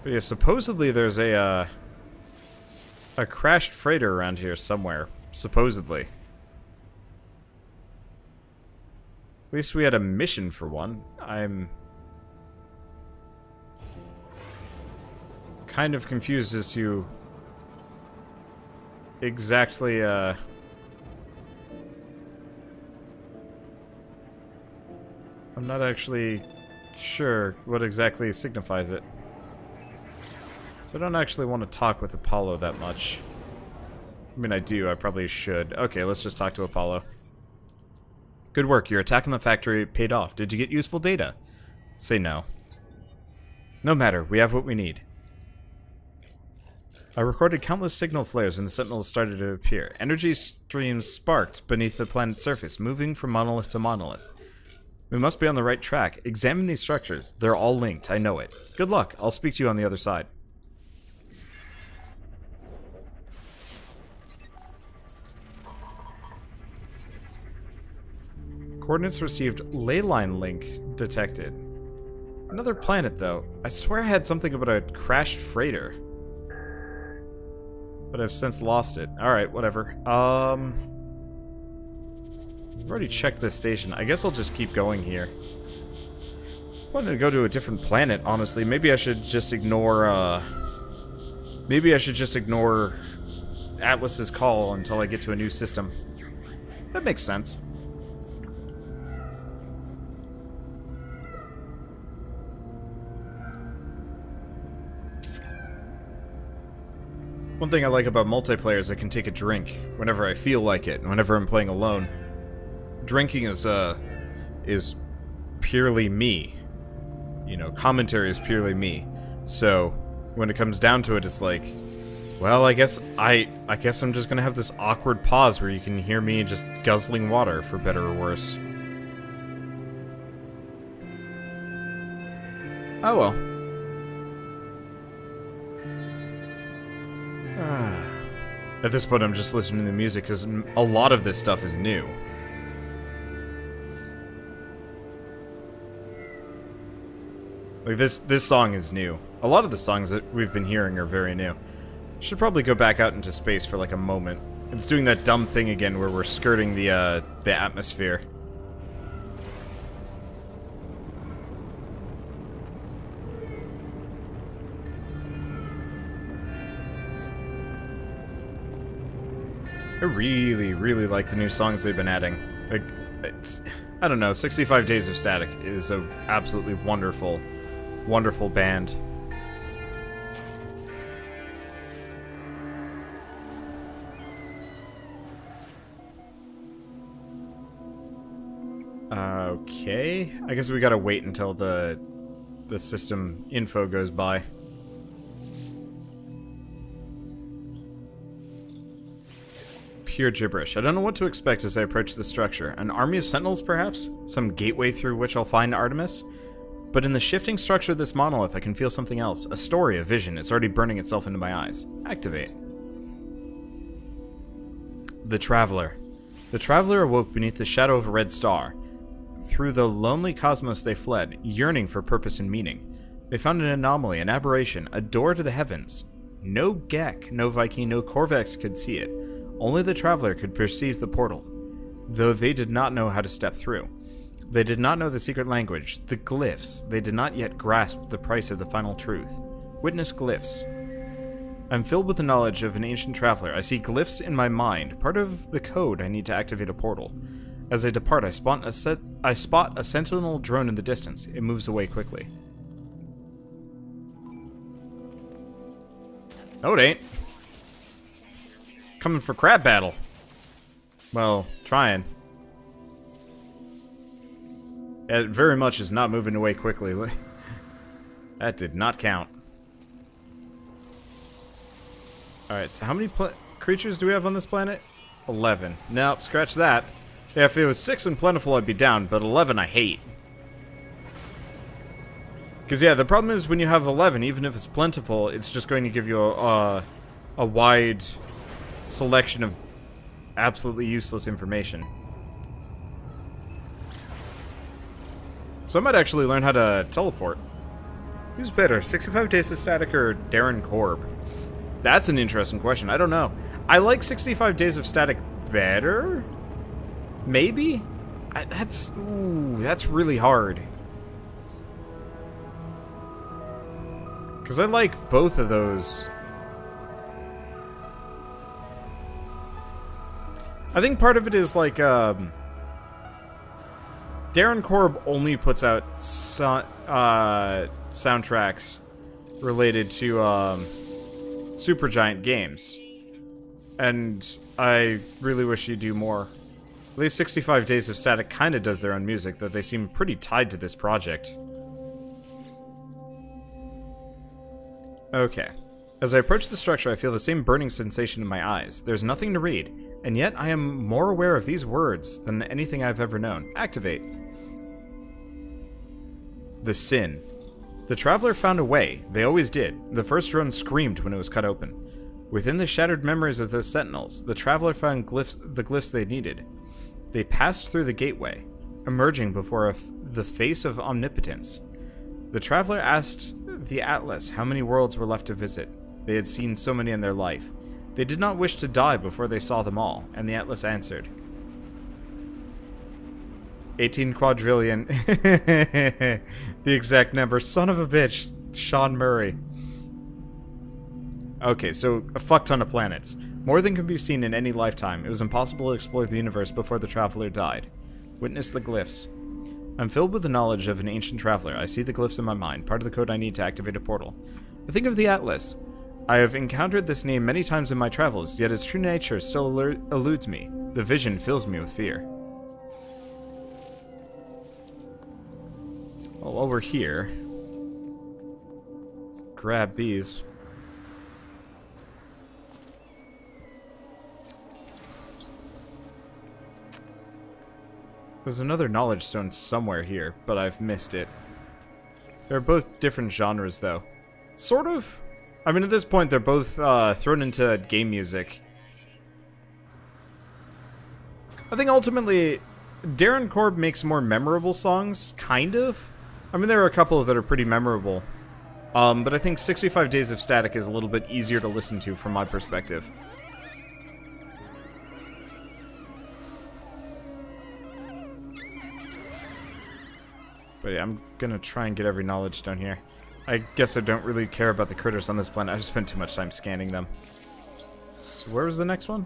But yeah, supposedly there's a crashed freighter around here somewhere. Supposedly. At least we had a mission for one. I'm kind of confused as to exactly, I'm not actually sure what exactly signifies it. So I don't actually want to talk with Apollo that much. I mean, I do. I probably should. Okay, let's just talk to Apollo. Good work. Your attack on the factory paid off. Did you get useful data? Say no. No matter. We have what we need. I recorded countless signal flares when the Sentinels started to appear. Energy streams sparked beneath the planet's surface, moving from monolith to monolith. We must be on the right track. Examine these structures. They're all linked. I know it. Good luck. I'll speak to you on the other side. Coordinates received. Leyline link detected. Another planet, though. I swear I had something about a crashed freighter. But I've since lost it. Alright, whatever. I've already checked this station. I guess I'll just keep going here. I wanted to go to a different planet, honestly. Maybe I should just ignore, maybe I should just ignore Atlas's call until I get to a new system. That makes sense. One thing I like about multiplayer is I can take a drink whenever I feel like it, whenever I'm playing alone. Drinking is purely me. You know, commentary is purely me. So, when it comes down to it, it's like, well, I guess I'm just gonna have this awkward pause where you can hear me just guzzling water, for better or worse. Oh well. At this point, I'm just listening to the music, because a lot of this stuff is new. Like, this song is new. A lot of the songs that we've been hearing are very new. Should probably go back out into space for, like, a moment. It's doing that dumb thing again where we're skirting the atmosphere. I really, really like the new songs they've been adding. Like, I don't know, 65 Days of Static is a absolutely wonderful, wonderful band. Okay, I guess we gotta wait until the system info goes by. Pure gibberish. I don't know what to expect as I approach the structure. An army of Sentinels, perhaps? Some gateway through which I'll find Artemis? But in the shifting structure of this monolith, I can feel something else. A story, a vision. It's already burning itself into my eyes. Activate. The Traveler. The Traveler awoke beneath the shadow of a red star. Through the lonely cosmos they fled, yearning for purpose and meaning. They found an anomaly, an aberration, a door to the heavens. No Gek, no Viking, no Corvex could see it. Only the Traveler could perceive the portal, though they did not know how to step through. They did not know the secret language, the glyphs. They did not yet grasp the price of the final truth. Witness glyphs. I'm filled with the knowledge of an ancient traveler. I see glyphs in my mind, part of the code I need to activate a portal. As I depart, I spot a Sentinel drone in the distance. It moves away quickly. No, it ain't. Coming for crab battle. Well, trying. It very much is not moving away quickly. That did not count. Alright, so how many creatures do we have on this planet? 11. Nope, scratch that. Yeah, if it was 6 and plentiful, I'd be down, but 11 I hate. Because, yeah, the problem is when you have 11, even if it's plentiful, it's just going to give you a wide selection of absolutely useless information. So I might actually learn how to teleport. Who's better, 65 Days of Static or Darren Korb? That's an interesting question. I don't know. I like 65 Days of Static better? Maybe? That's really hard. Because I like both of those. I think part of it is like, Darren Korb only puts out soundtracks related to Supergiant games, and I really wish you'd do more. At least 65 Days of Static kind of does their own music, though they seem pretty tied to this project. Okay. As I approach the structure, I feel the same burning sensation in my eyes. There's nothing to read, and yet I am more aware of these words than anything I've ever known. Activate. The Sin. The Traveler found a way. They always did. The first drone screamed when it was cut open. Within the shattered memories of the Sentinels, the Traveler found the glyphs they needed. They passed through the gateway, emerging before the face of omnipotence. The Traveler asked the Atlas how many worlds were left to visit. They had seen so many in their life. They did not wish to die before they saw them all, and the Atlas answered. 18 quadrillion. The exact number. Son of a bitch. Sean Murray. Okay, so a fuck ton of planets. More than could be seen in any lifetime. It was impossible to explore the universe before the Traveler died. Witness the glyphs. I'm filled with the knowledge of an ancient traveler. I see the glyphs in my mind, part of the code I need to activate a portal. I think of the Atlas. I have encountered this name many times in my travels, yet its true nature still eludes me. The vision fills me with fear. Well, while we're here, let's grab these. There's another knowledge stone somewhere here, but I've missed it. They're both different genres, though. Sort of. I mean, at this point, they're both thrown into game music. I think ultimately, Darren Korb makes more memorable songs, kind of. I mean, there are a couple that are pretty memorable. But I think 65 Days of Static is a little bit easier to listen to from my perspective. But yeah, I'm gonna try and get every knowledge stone here. I guess I don't really care about the critters on this planet. I just spent too much time scanning them. So where was the next one?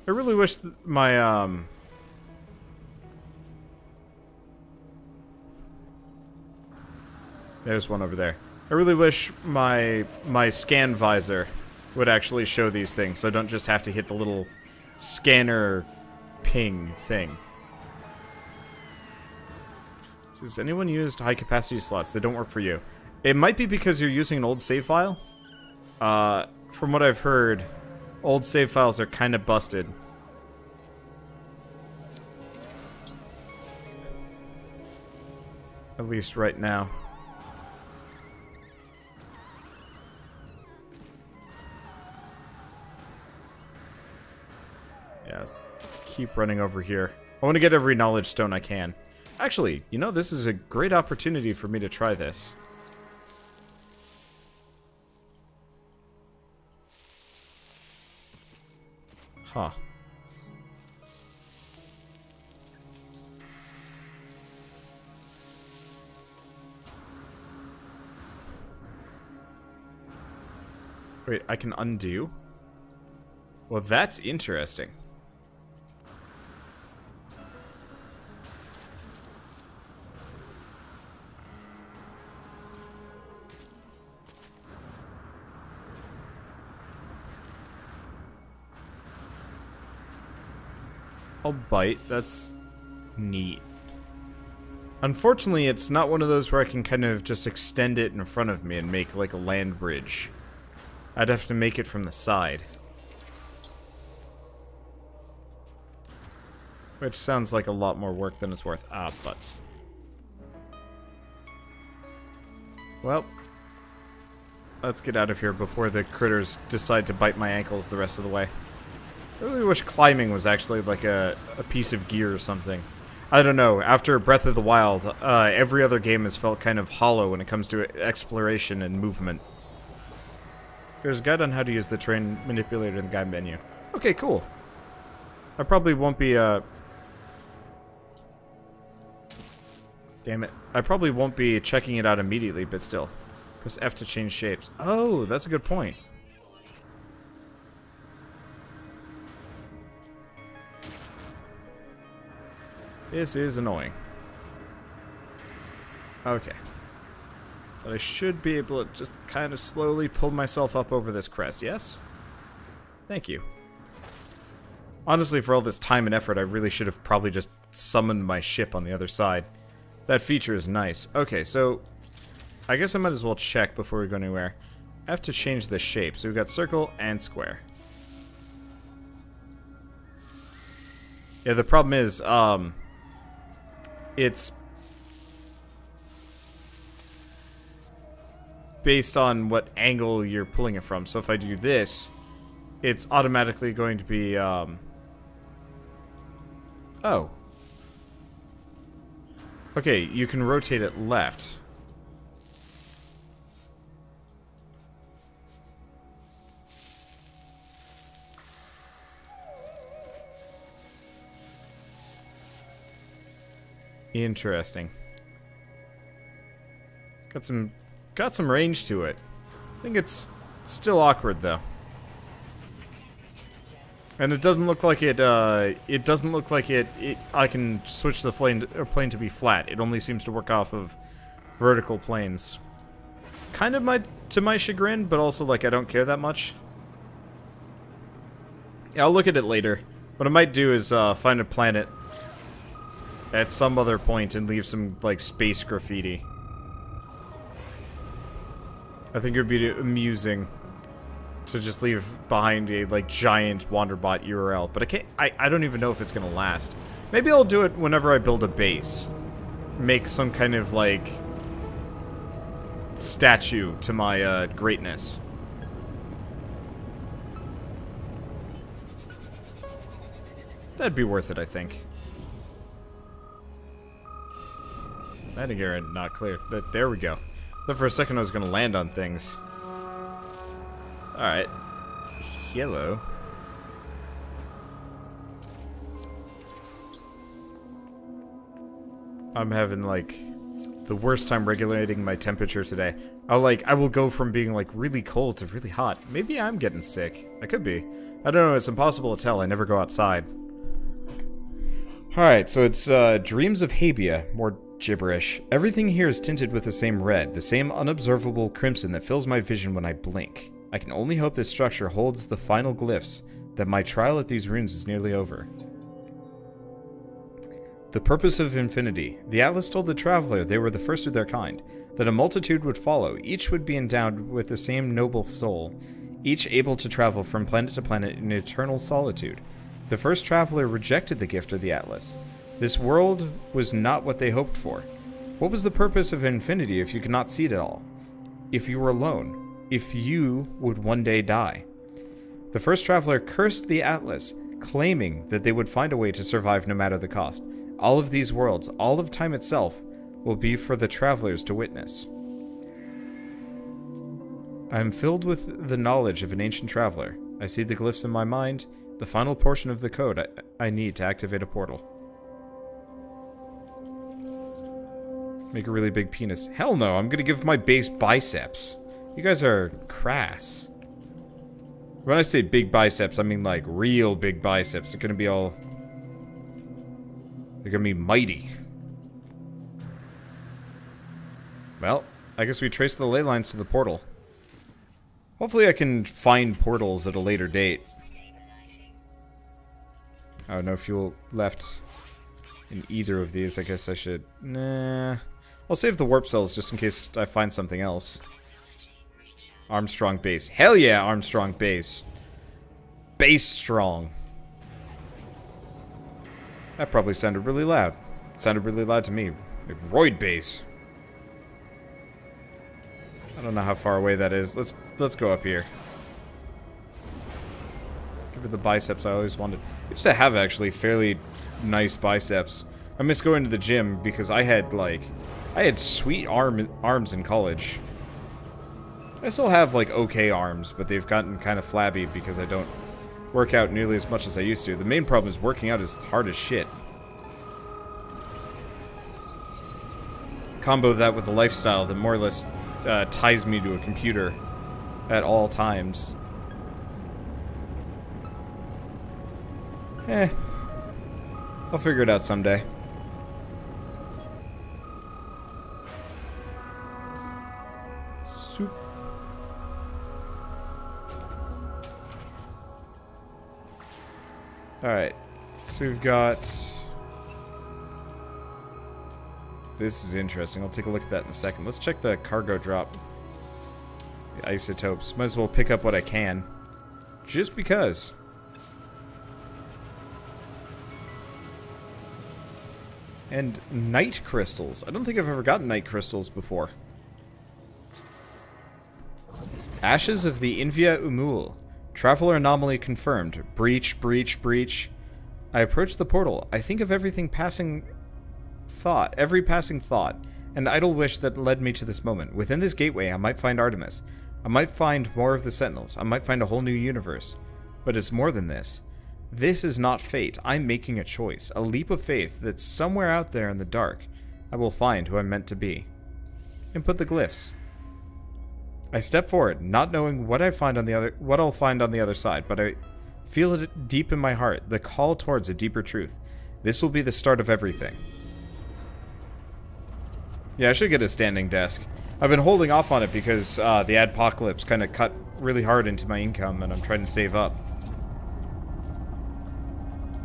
I really wish my, There's one over there. I really wish my scan visor would actually show these things, so I don't just have to hit the little scanner ping thing. So has anyone used high-capacity slots? They don't work for you. It might be because you're using an old save file. From what I've heard, old save files are kind of busted. At least right now. Yes, keep running over here. I want to get every knowledge stone I can. Actually, you know, this is a great opportunity for me to try this. Huh. Wait, I can undo? Well, that's interesting. I'll bite. That's neat. Unfortunately, it's not one of those where I can kind of just extend it in front of me and make like a land bridge. I'd have to make it from the side. Which sounds like a lot more work than it's worth. Ah, butts. Well. Let's get out of here before the critters decide to bite my ankles the rest of the way. I really wish climbing was actually like a piece of gear or something. I don't know, after Breath of the Wild, every other game has felt kind of hollow when it comes to exploration and movement. Here's a guide on how to use the terrain manipulator in the guide menu. Okay, cool. I probably won't be, damn it. I probably won't be checking it out immediately, but still. Press F to change shapes. Oh, that's a good point. This is annoying. Okay. But I should be able to just kind of slowly pull myself up over this crest, yes? Thank you. Honestly, for all this time and effort, I really should have probably just summoned my ship on the other side. That feature is nice. Okay, so I guess I might as well check before we go anywhere. I have to change the shape. So we've got circle and square. Yeah, the problem is, it's based on what angle you're pulling it from. So if I do this, it's automatically going to be, oh. Okay, you can rotate it left. Interesting. Got some range to it. I think it's still awkward though. And it doesn't look like I can switch the plane to be flat. It only seems to work off of vertical planes. Kind of to my chagrin, but also like I don't care that much. Yeah, I'll look at it later. What I might do is find a planet at some other point and leave some like space graffiti. I think it would be amusing to just leave behind a like giant Wanderbot URL, but I don't even know if it's gonna last. Maybe I'll do it whenever I build a base. Make some kind of like statue to my greatness. That'd be worth it, I think. Landing area not clear. There we go. Thought for a second I was gonna land on things. Alright. Hello. I'm having like the worst time regulating my temperature today. I will go from being like really cold to really hot. Maybe I'm getting sick. I could be. I don't know, it's impossible to tell. I never go outside. Alright, so it's Dreams of Habia, more gibberish. Everything here is tinted with the same red, the same unobservable crimson that fills my vision when I blink. I can only hope this structure holds the final glyphs, that my trial at these runes is nearly over. The purpose of infinity. The Atlas told the traveler they were the first of their kind, that a multitude would follow, each would be endowed with the same noble soul, each able to travel from planet to planet in eternal solitude. The first traveler rejected the gift of the Atlas. This world was not what they hoped for. What was the purpose of infinity if you could not see it at all? If you were alone? If you would one day die? The first traveler cursed the Atlas, claiming that they would find a way to survive no matter the cost. All of these worlds, all of time itself, will be for the travelers to witness. I am filled with the knowledge of an ancient traveler. I see the glyphs in my mind, the final portion of the code I need to activate a portal. Make a really big penis. Hell no, I'm gonna give my base biceps. You guys are crass. When I say big biceps, I mean like real big biceps. They're gonna be all... They're gonna be mighty. Well, I guess we trace the ley lines to the portal. Hopefully I can find portals at a later date. Oh, no fuel left in either of these. I guess I should... Nah. I'll save the warp cells just in case I find something else. Armstrong base. Hell yeah, Armstrong base. Base strong. That probably sounded really loud. It sounded really loud to me. Like Royd base. I don't know how far away that is. Let's go up here. Give her the biceps I always wanted. I used to have actually fairly nice biceps. I miss going to the gym because I had sweet arms in college. I still have like okay arms, but they've gotten kind of flabby because I don't work out nearly as much as I used to. The main problem is working out is hard as shit. Combo that with a lifestyle that more or less ties me to a computer at all times. I'll figure it out someday. Soup. Alright, so we've got... This is interesting. I'll take a look at that in a second. Let's check the cargo drop. The isotopes. Might as well pick up what I can. Just because. And night crystals. I don't think I've ever gotten night crystals before. Ashes of the Invia Umul. Traveler anomaly confirmed. Breach, breach, breach. I approach the portal. I think of every passing thought, an idle wish that led me to this moment. Within this gateway, I might find Artemis. I might find more of the Sentinels. I might find a whole new universe. But it's more than this. This is not fate. I'm making a choice, a leap of faith that somewhere out there in the dark, I will find who I'm meant to be. Input the glyphs. I step forward, not knowing what I'll find on the other side, but I feel it deep in my heart, the call towards a deeper truth. This will be the start of everything. Yeah, I should get a standing desk. I've been holding off on it because the adpocalypse kind of cut really hard into my income, and I'm trying to save up.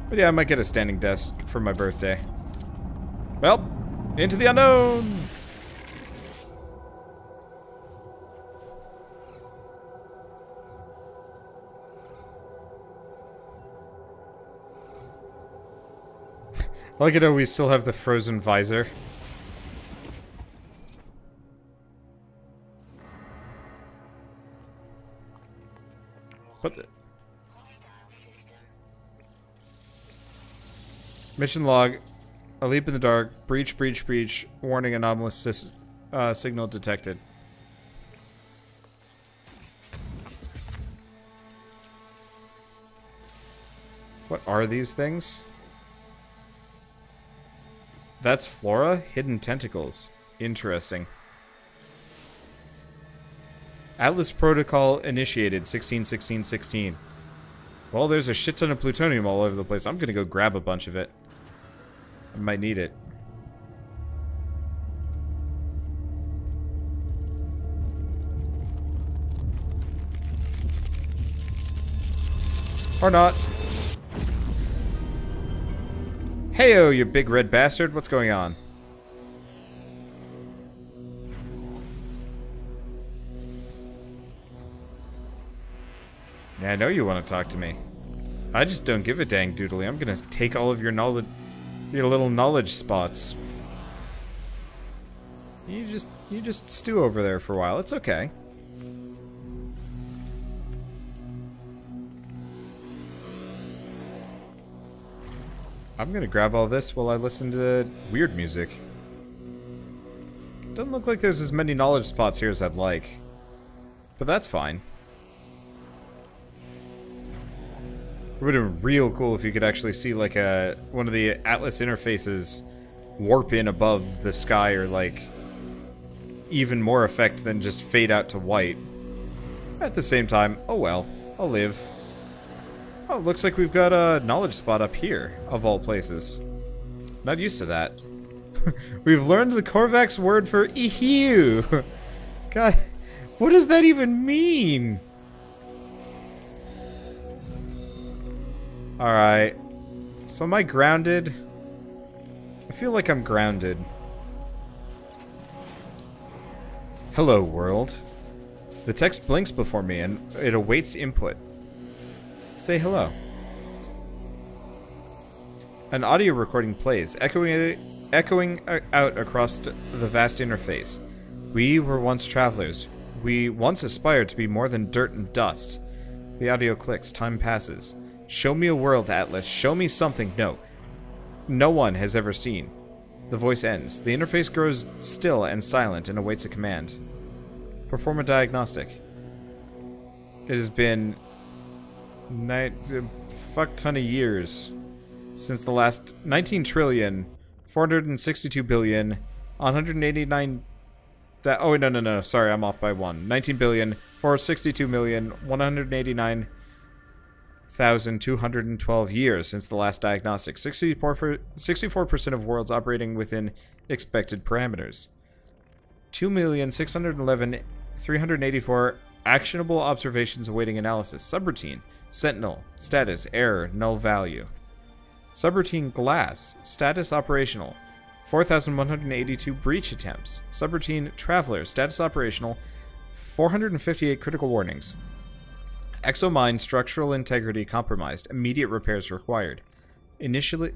But yeah, I might get a standing desk for my birthday. Well, into the unknown! I like it how we still have the frozen visor. What the... Mission log. A leap in the dark. Breach, breach, breach. Warning, anomalous signal detected. What are these things? That's flora? Hidden tentacles. Interesting. Atlas Protocol initiated 16-16-16. Well, there's a shit ton of plutonium all over the place. I'm gonna go grab a bunch of it. I might need it. Or not. Heyo, you big red bastard. What's going on? Yeah, I know you want to talk to me. I just don't give a dang doodly. I'm gonna take all of your knowledge, your little knowledge spots. You just stew over there for a while. It's okay. I'm gonna grab all this while I listen to weird music. Doesn't look like there's as many knowledge spots here as I'd like. But that's fine. It would have been real cool if you could actually see like one of the Atlas interfaces warp in above the sky, or like even more effect than just fade out to white. At the same time, oh well, I'll live. Oh, looks like we've got a knowledge spot up here, of all places. Not used to that. We've learned the Korvax word for ehew. God, what does that even mean? Alright. So am I grounded? I feel like I'm grounded. Hello, world. The text blinks before me and it awaits input. Say hello. An audio recording plays, echoing out across the vast interface. We were once travelers. We once aspired to be more than dirt and dust. The audio clicks. Time passes. Show me a world, Atlas. Show me something. No one has ever seen. The voice ends. The interface grows still and silent and awaits a command. Perform a diagnostic. It has been a fuck ton of years since the last 19 trillion 462 billion 189 that oh no sorry, I'm off by one. 19 billion 462 million 189,212 years since the last diagnostic. 64% of worlds operating within expected parameters. 2,611,384 actionable observations awaiting analysis. Subroutine Sentinel status error null value. Subroutine Glass status operational. 4,182 breach attempts. Subroutine Traveler status operational. 458 critical warnings. Exomine structural integrity compromised. Immediate repairs required. Initiate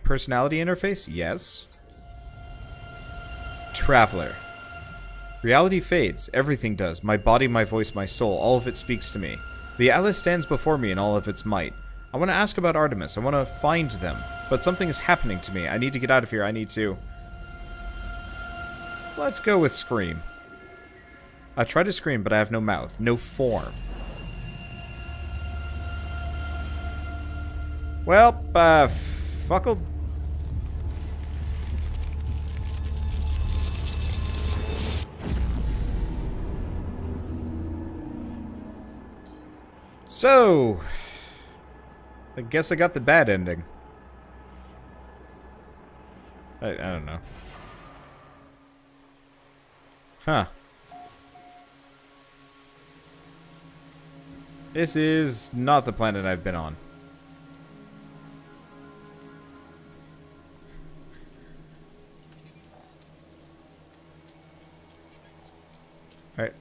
personality interface? Yes. Traveler. Reality fades. Everything does. My body, my voice, my soul. All of it speaks to me. The Atlas stands before me in all of its might. I want to ask about Artemis. I want to find them. But something is happening to me. I need to get out of here. I need to... Let's go with scream. I try to scream, but I have no mouth. No form. Well, fuckle... So, I guess I got the bad ending. I don't know. Huh. This is not the planet I've been on. Alright.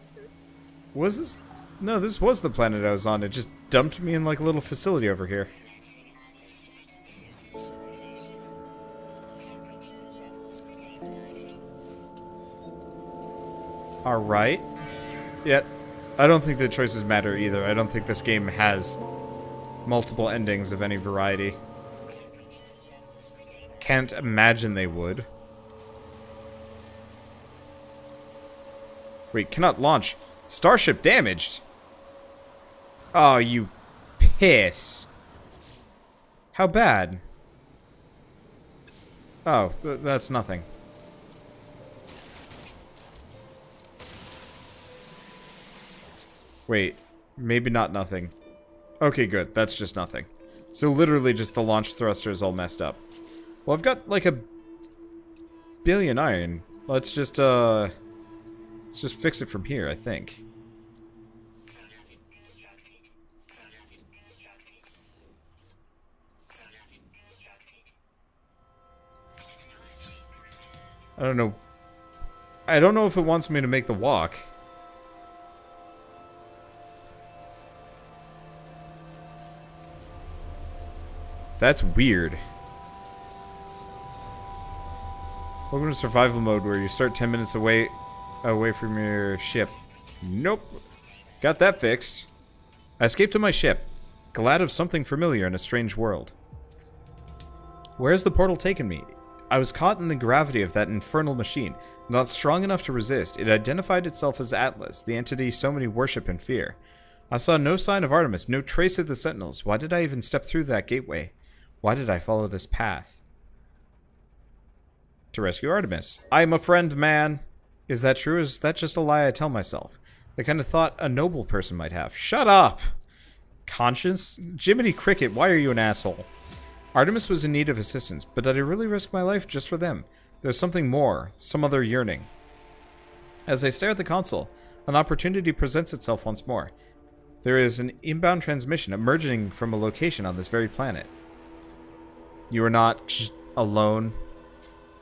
Was this... No, this was the planet I was on. It just dumped me in like a little facility over here. Alright. Yeah, I don't think the choices matter either. I don't think this game has multiple endings of any variety. Can't imagine they would. Wait, cannot launch. Starship damaged. Oh, you piss. How bad? Oh, that's nothing. Wait, maybe not nothing. Okay, good. That's just nothing. So literally just the launch thruster is all messed up. Well, I've got like a billion iron. Let's just fix it from here, I think. I don't know. I don't know if it wants me to make the walk. That's weird. Welcome to survival mode where you start 10 minutes away from your ship. Nope. Got that fixed. I escaped to my ship, glad of something familiar in a strange world. Where's the portal taken me? I was caught in the gravity of that infernal machine. Not strong enough to resist, it identified itself as Atlas, the entity so many worship and fear. I saw no sign of Artemis, no trace of the Sentinels. Why did I even step through that gateway? Why did I follow this path? To rescue Artemis. I am a friend, man. Is that true? Is that just a lie I tell myself? The kind of thought a noble person might have. Shut up! Conscience? Jiminy Cricket, why are you an asshole? Artemis was in need of assistance, but did I really risk my life just for them? There's something more, some other yearning. As I stare at the console, an opportunity presents itself once more. There is an inbound transmission emerging from a location on this very planet. You are not alone.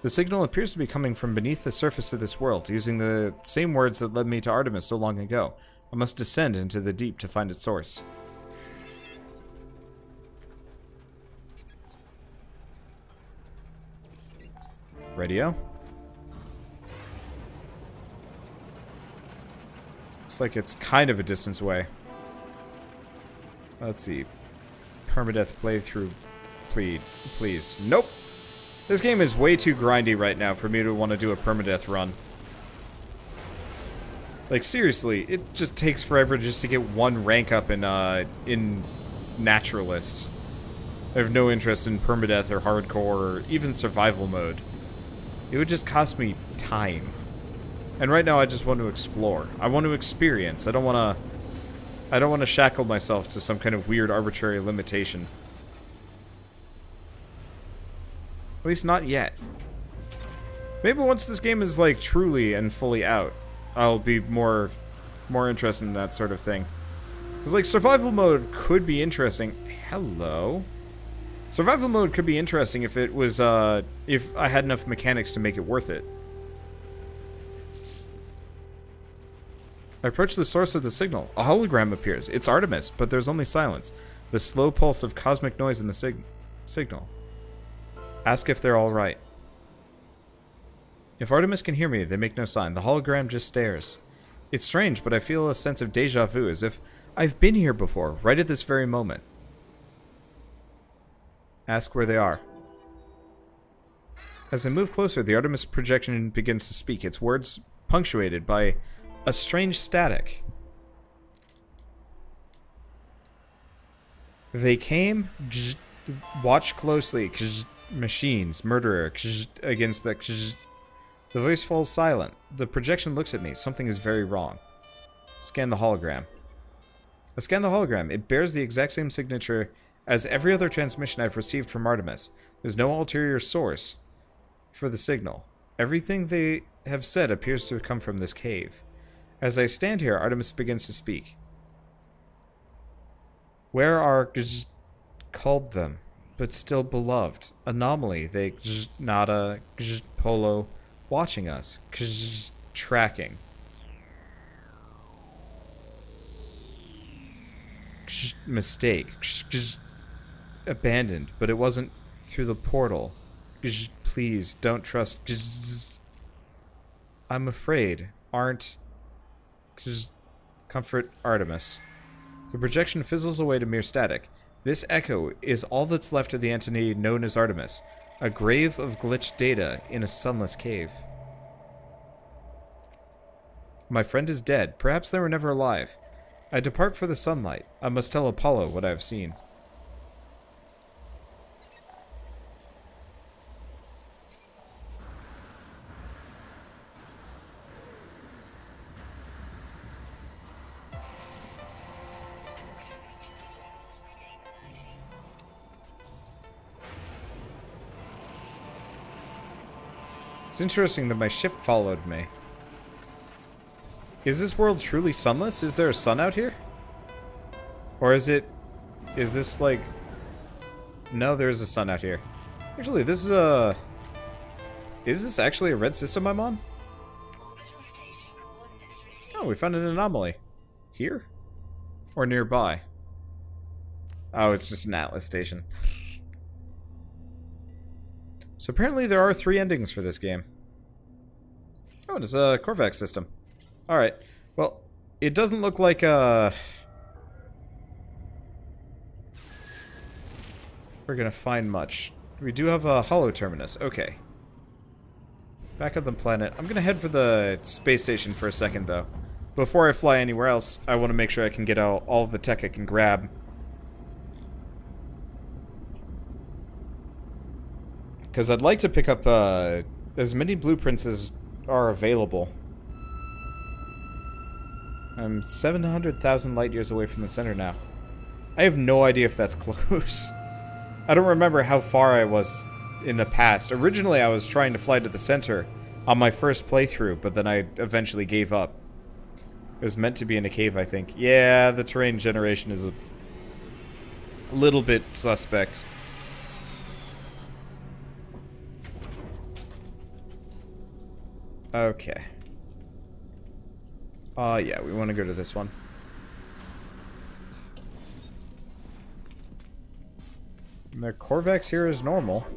The signal appears to be coming from beneath the surface of this world, using the same words that led me to Artemis so long ago. I must descend into the deep to find its source. Radio? Looks like it's kind of a distance away. Let's see. Permadeath playthrough. Please. Nope. This game is way too grindy right now for me to want to do a permadeath run. Like, seriously, it just takes forever just to get one rank up in Naturalist. I have no interest in permadeath or hardcore or even survival mode. It would just cost me time. And right now I just want to explore. I want to experience. I don't want to shackle myself to some kind of weird arbitrary limitation. At least not yet. Maybe once this game is like truly and fully out, I'll be more interested in that sort of thing. Because like survival mode could be interesting. Hello. Survival mode could be interesting if it was if I had enough mechanics to make it worth it. I approach the source of the signal. A hologram appears. It's Artemis, but there's only silence. The slow pulse of cosmic noise in the signal. Ask if they're all right. If Artemis can hear me, they make no sign. The hologram just stares. It's strange, but I feel a sense of déjà vu, as if I've been here before, right at this very moment. Ask where they are. As I move closer, the Artemis projection begins to speak, its words punctuated by a strange static. They came, watch closely, machines, murderer, against the... The voice falls silent. The projection looks at me. Something is very wrong. Scan the hologram. I scan the hologram. It bears the exact same signature as every other transmission I've received from Artemis. There's no ulterior source for the signal. Everything they have said appears to have come from this cave. As I stand here, Artemis begins to speak. Where are called them, but still beloved? Anomaly. They nada polo watching us. Tracking. Mistake. Abandoned, but it wasn't through the portal. Please don't trust. I'm afraid. Aren't. Comfort Artemis. The projection fizzles away to mere static. This echo is all that's left of the entity known as Artemis, a grave of glitched data in a sunless cave. My friend is dead. Perhaps they were never alive. I depart for the sunlight. I must tell Apollo what I have seen. It's interesting that my ship followed me. Is this world truly sunless? Is there a sun out here? Or is this like... No, there is a sun out here. Actually, this is a... Is this actually a red system I'm on? Oh, we found an anomaly. Here? Or nearby? Oh, it's just an Atlas station. So apparently there are 3 endings for this game. Oh, it's a Korvax system. Alright. Well, it doesn't look like we're gonna find much. We do have a hollow terminus. Okay. Back on the planet. I'm gonna head for the space station for a second, though. Before I fly anywhere else, I want to make sure I can get all of the tech I can grab. Because I'd like to pick up as many blueprints as are available. I'm 700,000 light years away from the center now. I have no idea if that's close. I don't remember how far I was in the past. Originally, I was trying to fly to the center on my first playthrough, but then I eventually gave up. It was meant to be in a cave, I think. Yeah, the terrain generation is a little bit suspect. Okay. Yeah, we want to go to this one. And their Korvax here is normal.